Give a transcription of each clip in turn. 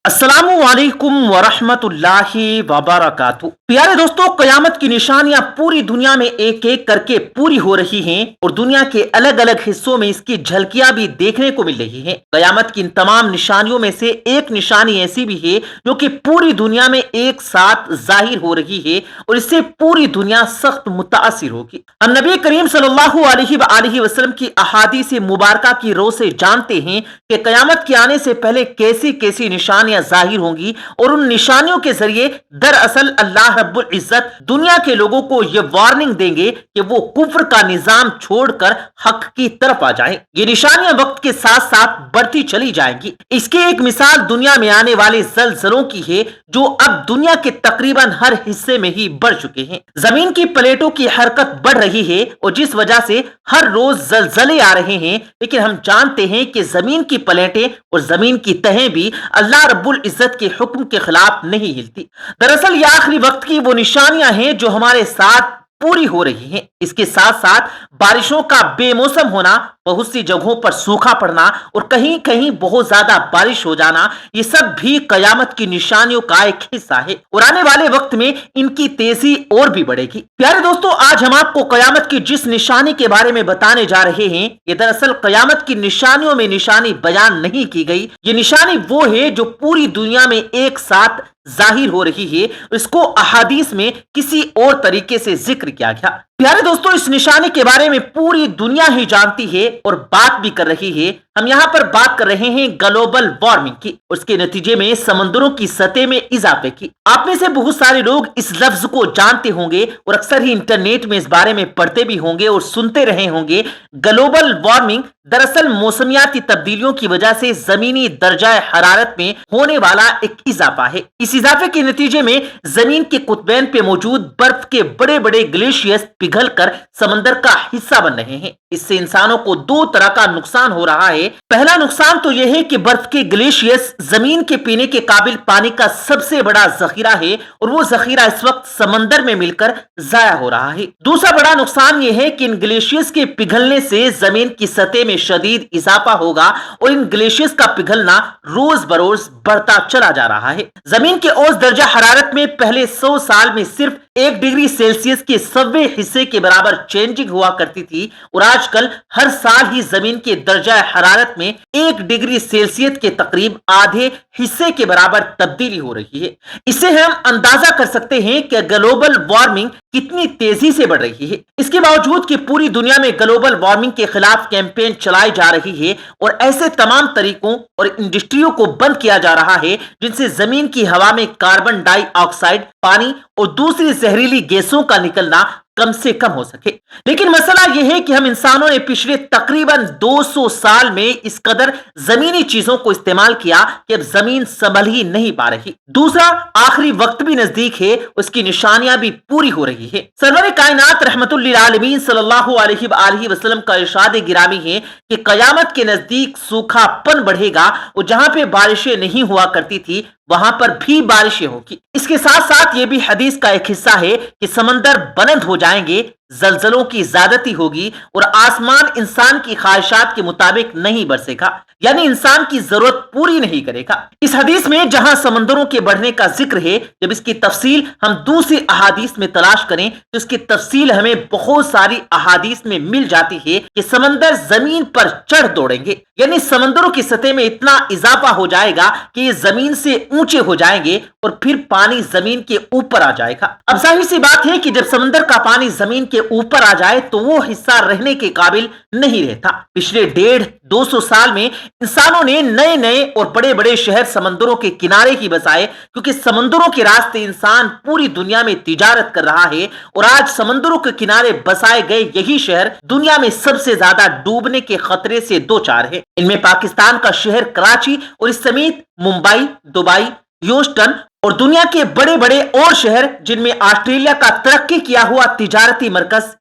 अस्सलामु अलैकुम वरहमतुल्लाहि वबरकातुहू। प्यारे दोस्तों, कयामत की निशानियां पूरी दुनिया में एक एक करके पूरी हो रही हैं और दुनिया के अलग अलग हिस्सों में इसकी झलकियां भी देखने को मिल रही हैं। कयामत की इन तमाम निशानियों में से एक निशानी ऐसी भी है जो कि पूरी दुनिया में एक साथ जाहिर हो रही है और इससे पूरी दुनिया सख्त मुतासिर होगी। हम नबी करीम सल्लल्लाहु अलैहि वसल्लम की अहादीस मुबारका की रो से जानते हैं कि कयामत के आने से पहले कैसी कैसी निशानियां जाहिर होंगी और उन निशानियों के जरिए दरअसल अल्लाह रब्बुल इज्जत दुनिया के लोगों को यह वार्निंग देंगे कि वो कुफ्र का निजाम छोड़कर हक की तरफ आ जाएं। ये निशानियां वक्त के साथ साथ बढ़ती चली जाएंगी। इसकी एक मिसाल दुनिया में आने वाले जलजलों की है जो अब दुनिया के तकरीबन हर हिस्से में ही बढ़ चुके हैं। जमीन की प्लेटों की हरकत बढ़ रही है और जिस वजह से हर रोज जलजले आ रहे हैं, लेकिन हम जानते हैं कि जमीन की प्लेटें और जमीन की तहें भी अल्लाह रब्बुल इज्जत के हुक्म के खिलाफ नहीं हिलती। दरअसल ये आखिरी वक्त की वो निशानियां हैं जो हमारे साथ पूरी हो रही हैं। इसके साथ साथ बारिशों का बेमौसम होना, बहुत सी जगहों पर सूखा पड़ना और कहीं कहीं बहुत ज्यादा बारिश हो जाना, ये सब भी कयामत की निशानियों का एक हिस्सा है और आने वाले वक्त में इनकी तेजी और भी बढ़ेगी। प्यारे दोस्तों, आज हम आपको कयामत की जिस निशानी के बारे में बताने जा रहे हैं, ये दरअसल कयामत की निशानियों में निशानी बयान नहीं की गई। ये निशानी वो है जो पूरी दुनिया में एक साथ जाहिर हो रही है। इसको अहादीस में किसी और तरीके से जिक्र किया गया। प्यारे दोस्तों, इस निशानी के बारे में पूरी दुनिया ही जानती है और बात भी कर रही है। हम यहाँ पर बात कर रहे हैं ग्लोबल वार्मिंग की, उसके नतीजे में समंदरों की सतह में इजाफे की। आप में से बहुत सारे लोग इस लफ्ज को जानते होंगे और अक्सर ही इंटरनेट में इस बारे में पढ़ते भी होंगे और सुनते रहे होंगे। ग्लोबल वार्मिंग दरअसल मौसमियाती तब्दीलियों की वजह से जमीनी दर्जा हरारत में होने वाला एक इजाफा है। इस इजाफे के नतीजे में जमीन के कुतबैन पे मौजूद बर्फ के बड़े बड़े ग्लेशियर्स पिघलकर समंदर का हिस्सा बन रहे हैं। इससे इंसानों को दो तरह का नुकसान हो रहा है। पहला नुकसान तो यह है कि बर्फ के ग्लेशियर्स जमीन के पीने के काबिल पानी का सबसे बड़ा जखीरा है और वो जखीरा इस वक्त समंदर में मिलकर जाया हो रहा है। दूसरा बड़ा नुकसान यह है कि इन ग्लेशियर्स के पिघलने से जमीन की सतह में शदीद इजाफा होगा और इन ग्लेशियर्स का पिघलना रोज बरोज बढ़ता चला जा रहा है। जमीन के औसत दर्जा हरारत में पहले 100 साल में सिर्फ 1 डिग्री सेल्सियस के 100वें हिस्से के बराबर चेंजिंग हुआ करती थी और आजकल हर साल ही जमीन के दर्जा हरारत में 1 डिग्री सेल्सियस के तकरीब आधे हिस्से के बराबर तब्दीली हो रही है। इससे हम अंदाजा कर सकते हैं कि ग्लोबल वार्मिंग कितनी तेजी से बढ़ रही है। इसके बावजूद कि पूरी दुनिया में ग्लोबल वार्मिंग के खिलाफ कैंपेन चलाई जा रही है और ऐसे तमाम तरीकों और इंडस्ट्रियों को बंद किया जा रहा है जिनसे जमीन की हवा में कार्बन डाइऑक्साइड, पानी और दूसरी जहरीली गैसों का निकलना कम से कम हो सके। लेकिन मसला यह है कि हम इंसानों ने पिछले तकरीबन 200 साल में इस कदर जमीनी चीजों को इस्तेमाल किया कि अब जमीन संभल ही नहीं पा रही। दूसरा, आखिरी वक्त भी नजदीक है, उसकी निशानियां भी पूरी हो रही है। सरवर कायनात रहमतुल लिल आलमीन सल्लल्लाहु अलैहि वसल्लम का इरशाद गिरामी है कि कयामत के नजदीक सूखापन बढ़ेगा और जहां पे बारिशें नहीं हुआ करती थी वहां पर भी बारिशें होगी। इसके साथ साथ ये भी हदीस का एक हिस्सा है कि समंदर बुलंद हो जाएंगे, जलजलों की ज्यादती होगी और आसमान इंसान की ख्वाहिशात के मुताबिक नहीं बरसेगा, यानी इंसान की जरूरत पूरी नहीं करेगा। इस हदीस में जहां समंदरों के बढ़ने का जिक्र है, जब इसकी तफसील हम दूसरी अहादीस में तलाश करें तो इसकी तफसील हमें बहुत सारी अहादीस में मिल जाती है कि समंदर जमीन पर चढ़ दौड़ेंगे, यानी समंदरों की सतह में इतना इजाफा हो जाएगा कि ये जमीन से ऊंचे हो जाएंगे और फिर पानी जमीन के ऊपर आ जाएगा। अब जाहिर सी बात है कि जब समंदर का पानी जमीन के ऊपर आ जाए तो वो हिस्सा रहने के काबिल नहीं रहता। पिछले 150-200 साल में इंसानों ने नए नए और बड़े बड़े शहर समंदरों के किनारे ही बसाए, क्योंकि समंदरों के रास्ते इंसान पूरी दुनिया में तिजारत कर रहा है और आज समंदरों के किनारे बसाए गए यही शहर दुनिया में सबसे ज्यादा डूबने के खतरे से दो चार है। इनमें पाकिस्तान का शहर कराची और इस समेत मुंबई, दुबई, ह्यूस्टन और दुनिया के बड़े बड़े और शहर जिनमें ऑस्ट्रेलिया का तरक्की किया हुआ तिजारती मरकज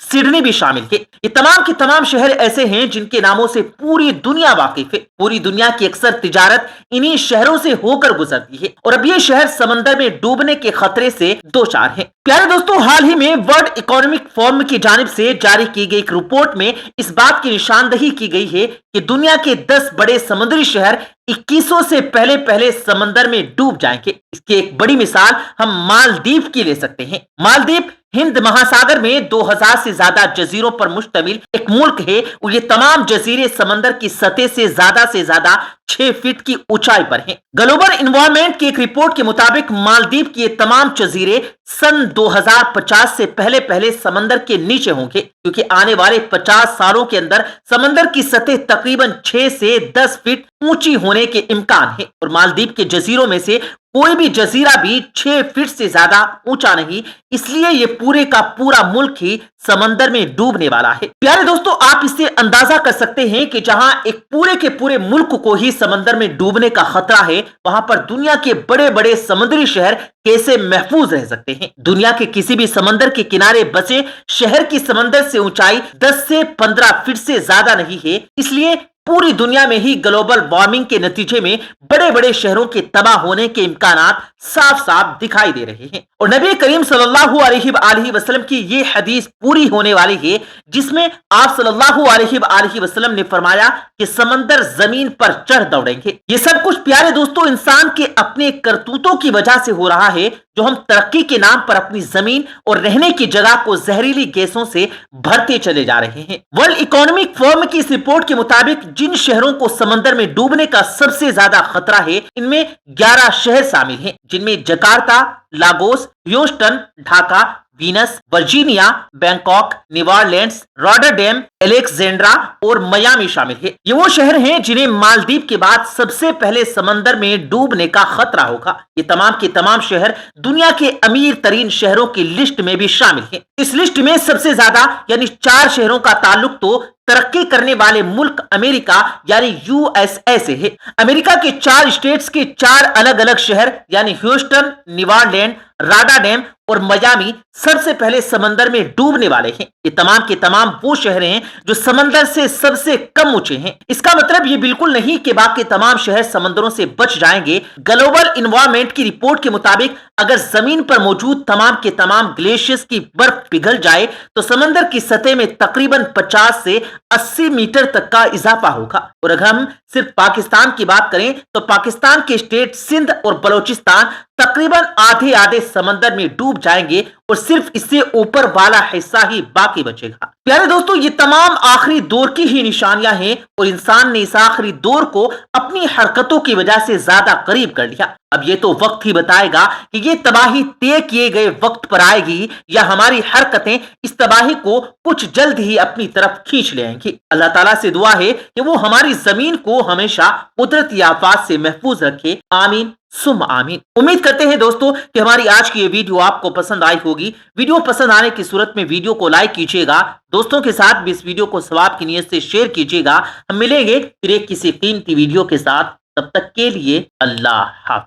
सिडनी भी शामिल है। ये तमाम के तमाम शहर ऐसे हैं जिनके नामों से पूरी दुनिया वाकिफ है। पूरी दुनिया की अक्सर तिजारत इन्हीं शहरों से होकर गुजरती है और अब ये शहर समंदर में डूबने के खतरे से दो चार हैं। प्यारे दोस्तों, हाल ही में वर्ल्ड इकोनॉमिक फोरम की जानिब से जारी की गई एक रिपोर्ट में इस बात की निशानदही की गई है कि दुनिया के 10 बड़े समुद्री शहर 2100 से पहले पहले समंदर में डूब जाएंगे। इसकी एक बड़ी मिसाल हम मालदीव की ले सकते हैं। मालदीव हिंद महासागर में 2000 से ज्यादा जजीरों पर मुश्तमिल एक मुल्क है और ये तमाम जजीरे समंदर की सतह से ज्यादा 6 फीट की ऊंचाई पर हैं। ग्लोबल एनवायरनमेंट की एक रिपोर्ट के मुताबिक मालदीव के ये तमाम जजीरे सन 2050 से पहले पहले समंदर के नीचे होंगे, क्योंकि आने वाले 50 सालों के अंदर समंदर की सतह तकरीबन 6 से 10 फीट ऊंची होने के इम्कान है और मालदीव के जजीरों में से कोई भी जजीरा भी 6 फीट से ज्यादा ऊंचा नहीं, इसलिए ये पूरे का पूरा मुल्क ही समंदर में डूबने वाला है। प्यारे दोस्तों, आप इससे अंदाजा कर सकते हैं कि जहां एक पूरे के पूरे मुल्क को ही समंदर में डूबने का खतरा है, वहां पर दुनिया के बड़े बड़े समुद्री शहर कैसे महफूज रह सकते हैं। दुनिया के किसी भी समंदर के किनारे बसे शहर की समंदर से ऊंचाई 10 से 15 फीट से ज्यादा नहीं है, इसलिए पूरी दुनिया में ही ग्लोबल वार्मिंग के नतीजे में बड़े बड़े शहरों के तबाह होने के इम्कानात साफ साफ दिखाई दे रहे हैं। और नबी करीम सल्लल्लाहु अलैहि वसल्लम की ये हदीस पूरी होने वाली है, जिसमें आप सल्लल्लाहु अलैहि वसल्लम ने फरमाया कि समंदर जमीन पर चढ़ दौड़ेंगे। ये सब कुछ प्यारे दोस्तों इंसान के अपने करतूतों की वजह से हो रहा है, जो हम तरक्की के नाम पर अपनी जमीन और रहने की जगह को जहरीली गैसों से भरते चले जा रहे हैं। वर्ल्ड इकोनॉमिक फोरम की इस रिपोर्ट के मुताबिक जिन शहरों को समंदर में डूबने का सबसे ज्यादा खतरा है, इनमें 11 शहर शामिल हैं, जिनमें Jakarta, Lagos, Houston, Dhaka, Venice, Virginia, Bangkok, New Orleans, Rotterdam, Alexandria और मियामी शामिल है। ये वो शहर हैं जिन्हें मालदीव के बाद सबसे पहले समंदर में डूबने का खतरा होगा। ये तमाम के तमाम शहर दुनिया के अमीर तरीन शहरों की लिस्ट में भी शामिल हैं। इस लिस्ट में सबसे ज्यादा यानी 4 शहरों का ताल्लुक तो तरक्की करने वाले मुल्क अमेरिका यानी यूएसए से है। अमेरिका के 4 स्टेट्स के 4 अलग अलग शहर यानी ह्यूस्टन, न्यूऑरलिंस, रॉटरडैम और मियामी सबसे पहले समंदर में डूबने वाले हैं। ये तमाम के तमाम वो शहर हैं जो समंदर से सबसे कम ऊंचे हैं। इसका मतलब ये बिल्कुल नहीं कि बाकी तमाम शहर समंदरों से बच जाएंगे। ग्लोबल एनवायरनमेंट की रिपोर्ट के मुताबिक अगर जमीन पर मौजूद तमाम के तमाम ग्लेशियर्स की बर्फ पिघल जाए तो समंदर की सतह में तकरीबन 50 से 80 मीटर तक का इजाफा होगा। और अगर हम सिर्फ पाकिस्तान की बात करें तो पाकिस्तान के स्टेट सिंध और बलोचिस्तान तकरीबन आधे आधे समंदर में डूब जाएंगे और सिर्फ इससे ऊपर वाला हिस्सा ही बाकी बचेगा। प्यारे दोस्तों, ये तमाम आखिरी दौर की ही निशानियां हैं और इंसान ने इस आखिरी दौर को अपनी हरकतों की वजह से ज्यादा करीब कर लिया। अब ये तो वक्त ही बताएगा कि ये तबाही तय किए गए वक्त पर आएगी या हमारी हरकतें इस तबाही को कुछ जल्द ही अपनी तरफ खींच ले आएंगी। अल्लाह ताला से दुआ है कि वो हमारी जमीन को हमेशा कुदरती आफात से महफूज रखे। आमीन सुम आमीन। उम्मीद करते हैं दोस्तों कि हमारी आज की ये वीडियो आपको पसंद आई होगी। वीडियो पसंद आने की सूरत में वीडियो को लाइक कीजिएगा, दोस्तों के साथ भी इस वीडियो को सवाब की नीयत से शेयर कीजिएगा। हम मिलेंगे फिर एक किसी कीमती वीडियो के साथ, तब तक के लिए अल्लाह हाफ़िज़।